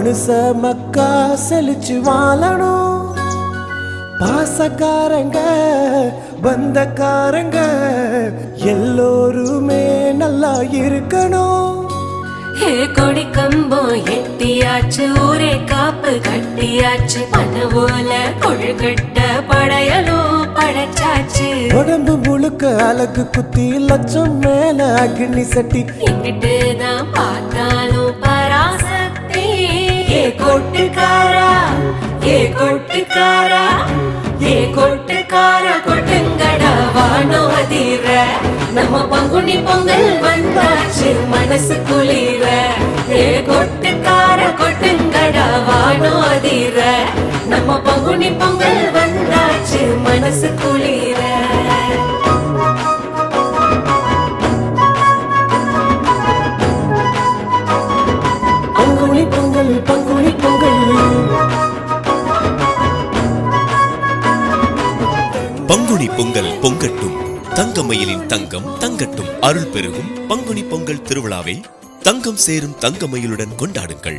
மனுஷ மக்கா செழிச்சு வாழணும். பாசக்காரங்க பந்தக்காரங்க எல்லோருமே நல்லா இருக்கணும். கொடி கம்பம் எட்டியாச்சு, ஊரே காப்பு கட்டியாச்சு, பனவோல கொழுக்கட்ட படையலும் படைச்சாச்சு. உடம்பு முழுக்க அழகு குத்தி லட்சம் மேல அக்னி சட்டி, எங்கிட்டு தான் பார்த்தாலும் பராசக்தி. ஏ கொட்டுக்காரா, ஏ கொட்டுக்காரா, ஏ கொட்டுக்காரா, கொட்டுங்கடா வானம் அதிர. நம்ம பங்குனி பொங்கல் வந்தாச்சு, மனசு குளிர. ஏ கொட்டுக்கார கொட்டுங்கடா வானம் அதிர. நம்ம பங்குனி பொங்கல் வந்தாச்சு, மனசு குளிர. பங்குனி பொங்கல் பங்குனி பொங்கல். பங்குனி பொங்கல் பொங்கட்டும், தங்கமயிலின் தங்கம் தங்கட்டும், அருள் பெருகும் பங்குனி பொங்கல் திருவிழாவை தங்கம் சேரும் தங்கமயிலுடன் கொண்டாடுங்கள்.